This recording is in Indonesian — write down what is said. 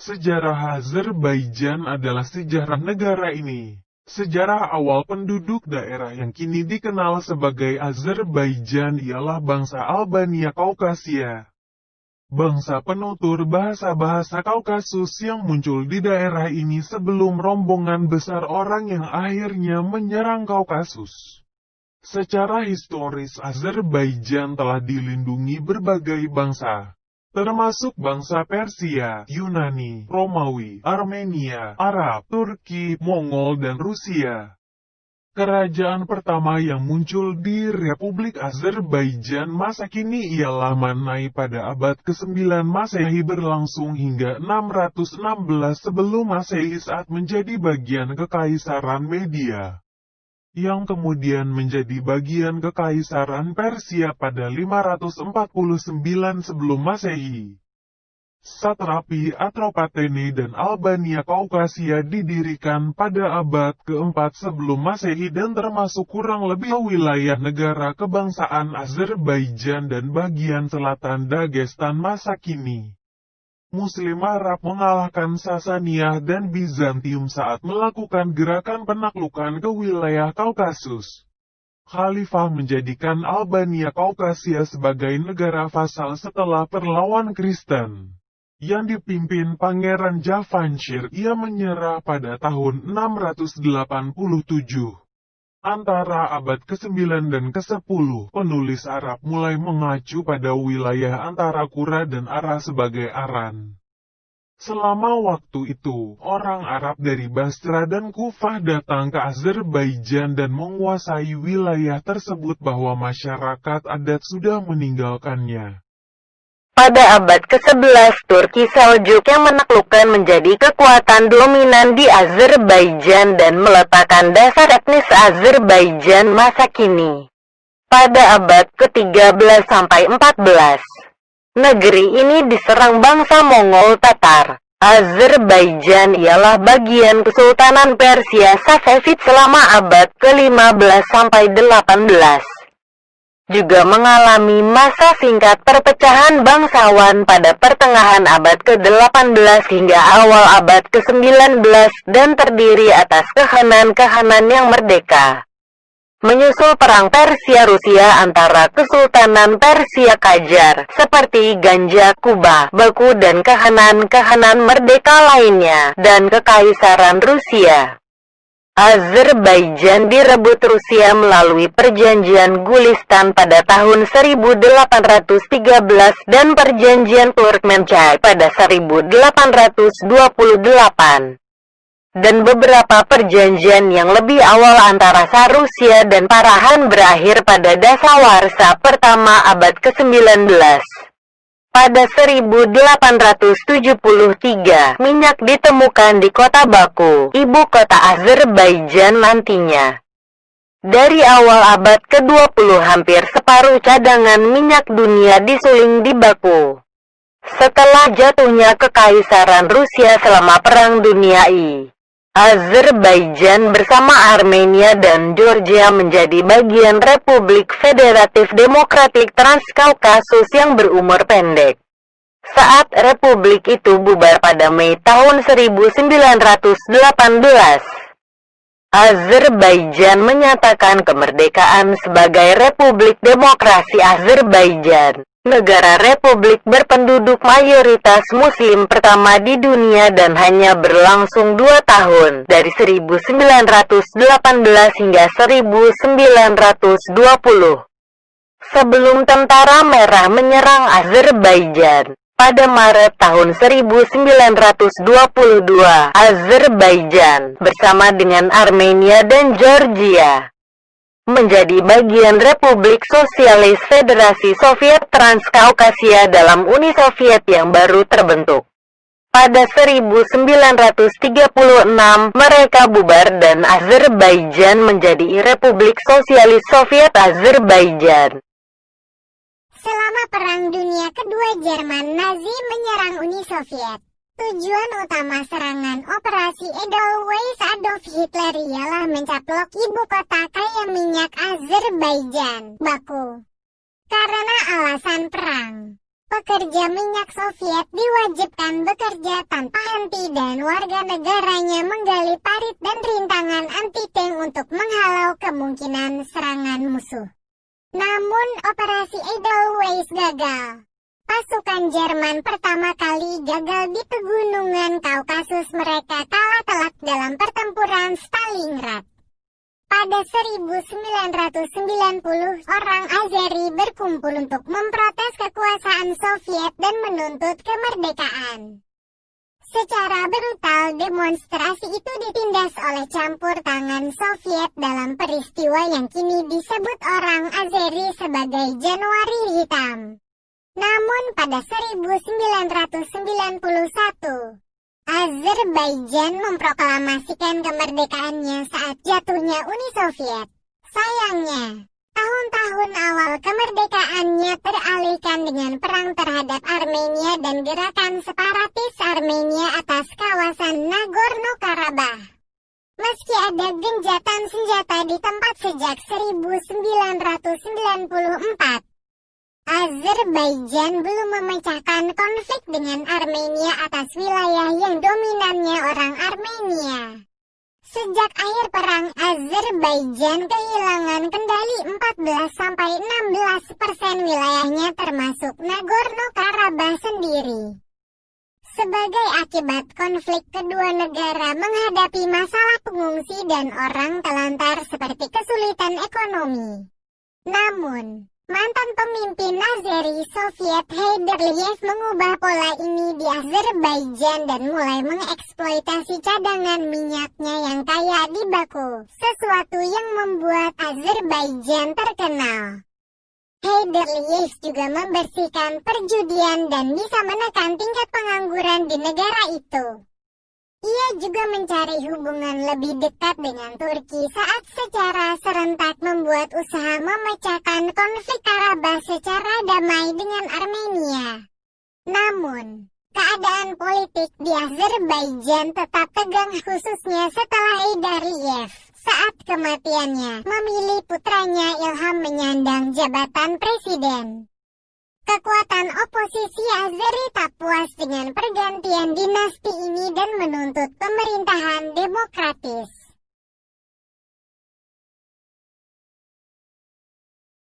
Sejarah Azerbaijan adalah sejarah negara ini. Sejarah awal penduduk daerah yang kini dikenal sebagai Azerbaijan ialah bangsa Albania Kaukasia. Bangsa penutur bahasa-bahasa Kaukasus yang muncul di daerah ini sebelum rombongan besar orang yang akhirnya menyerang Kaukasus. Secara historis Azerbaijan telah dilindungi berbagai bangsa, termasuk bangsa Persia, Yunani, Romawi, Armenia, Arab, Turki, Mongol dan Rusia. Kerajaan pertama yang muncul di Republik Azerbaijan masa kini ialah Manai pada abad ke-9 Masehi berlangsung hingga 616 sebelum Masehi saat menjadi bagian Kekaisaran Media, yang kemudian menjadi bagian Kekaisaran Persia pada 549 sebelum Masehi. Satrapi Atropatene dan Albania Kaukasia didirikan pada abad ke-4 sebelum Masehi dan termasuk kurang lebih wilayah negara kebangsaan Azerbaijan dan bagian selatan Dagestan masa kini. Muslim Arab mengalahkan Sasaniyah dan Bizantium saat melakukan gerakan penaklukan ke wilayah Kaukasus. Khalifah menjadikan Albania Kaukasia sebagai negara vasal setelah perlawan Kristen, yang dipimpin Pangeran Javanshir. Ia menyerah pada tahun 687. Antara abad ke-9 dan ke-10, penulis Arab mulai mengacu pada wilayah antara Qura dan Ara sebagai Aran. Selama waktu itu, orang Arab dari Basra dan Kufah datang ke Azerbaijan dan menguasai wilayah tersebut bahwa masyarakat adat sudah meninggalkannya. Pada abad ke-11, Turki Seljuk yang menaklukkan menjadi kekuatan dominan di Azerbaijan dan meletakkan dasar etnis Azerbaijan masa kini. Pada abad ke-13 sampai 14, negeri ini diserang bangsa Mongol Tatar. Azerbaijan ialah bagian Kesultanan Persia Safavid selama abad ke-15 sampai 18. Juga mengalami masa singkat perpecahan bangsawan pada pertengahan abad ke-18 hingga awal abad ke-19 dan terdiri atas kehanan-kehanan yang merdeka. Menyusul perang Persia-Rusia antara Kesultanan Persia Qajar seperti Ganja, Kuba, Baku dan kehanan-kehanan merdeka lainnya dan Kekaisaran Rusia. Azerbaijan direbut Rusia melalui Perjanjian Gulistan pada tahun 1813 dan Perjanjian Turkmenchay pada 1828. Dan beberapa perjanjian yang lebih awal antara Rusia dan Parahan berakhir pada Dasawarsa pertama abad ke-19. Pada 1873, minyak ditemukan di kota Baku, ibu kota Azerbaijan nantinya. Dari awal abad ke-20 hampir separuh cadangan minyak dunia disuling di Baku. Setelah jatuhnya Kekaisaran Rusia selama Perang Dunia I, Azerbaijan bersama Armenia dan Georgia menjadi bagian Republik Federatif Demokratik Transkaukasus yang berumur pendek. Saat republik itu bubar pada Mei tahun 1918, Azerbaijan menyatakan kemerdekaan sebagai Republik Demokrasi Azerbaijan. Negara republik berpenduduk mayoritas muslim pertama di dunia dan hanya berlangsung 2 tahun, dari 1918 hingga 1920. Sebelum Tentara Merah menyerang Azerbaijan, pada Maret tahun 1922, Azerbaijan, bersama dengan Armenia dan Georgia, menjadi bagian Republik Sosialis Federasi Soviet Transkaukasia dalam Uni Soviet yang baru terbentuk. Pada 1936, mereka bubar dan Azerbaijan menjadi Republik Sosialis Soviet Azerbaijan. Selama Perang Dunia Kedua, Jerman Nazi menyerang Uni Soviet. Tujuan utama serangan Operasi Edelweiss Adolf Hitler ialah mencaplok ibu kota kaya minyak Azerbaijan, Baku. Karena alasan perang, Pekerja minyak Soviet diwajibkan bekerja tanpa henti dan warga negaranya menggali parit dan rintangan anti-tank untuk menghalau kemungkinan serangan musuh. Namun operasi Edelweiss gagal. Pasukan Jerman pertama kali gagal di pegunungan Kaukasus. Mereka kalah telak dalam pertempuran Stalingrad. Pada 1990, orang Azeri berkumpul untuk memprotes kekuasaan Soviet dan menuntut kemerdekaan. Secara brutal, demonstrasi itu ditindas oleh campur tangan Soviet dalam peristiwa yang kini disebut orang Azeri sebagai Januari Hitam. Namun pada 1991, Azerbaijan memproklamasikan kemerdekaannya saat jatuhnya Uni Soviet. Sayangnya, tahun-tahun awal kemerdekaannya teralihkan dengan perang terhadap Armenia dan gerakan separatis Armenia atas kawasan Nagorno-Karabakh. Meski ada genjatan senjata di tempat sejak 1994, Azerbaijan belum memecahkan konflik dengan Armenia atas wilayah yang dominannya orang Armenia. Sejak akhir perang, Azerbaijan kehilangan kendali 14-16% wilayahnya termasuk Nagorno-Karabakh sendiri. Sebagai akibat konflik, kedua negara menghadapi masalah pengungsi dan orang telantar seperti kesulitan ekonomi. Namun, mantan pemimpin Azeri Soviet Heydar Aliyev mengubah pola ini di Azerbaijan dan mulai mengeksploitasi cadangan minyaknya yang kaya di Baku, sesuatu yang membuat Azerbaijan terkenal. Heydar Aliyev juga membersihkan perjudian dan bisa menekan tingkat pengangguran di negara itu. Ia juga mencari hubungan lebih dekat dengan Turki saat secara serentak membuat usaha memecahkan konflik Karabakh secara damai dengan Armenia. Namun, keadaan politik di Azerbaijan tetap tegang khususnya setelah Heydar Aliyev, saat kematiannya, memilih putranya Ilham menyandang jabatan presiden. Kekuatan oposisi Azeri tak puas dengan pergantian dinasti ini dan menuntut pemerintahan demokratis.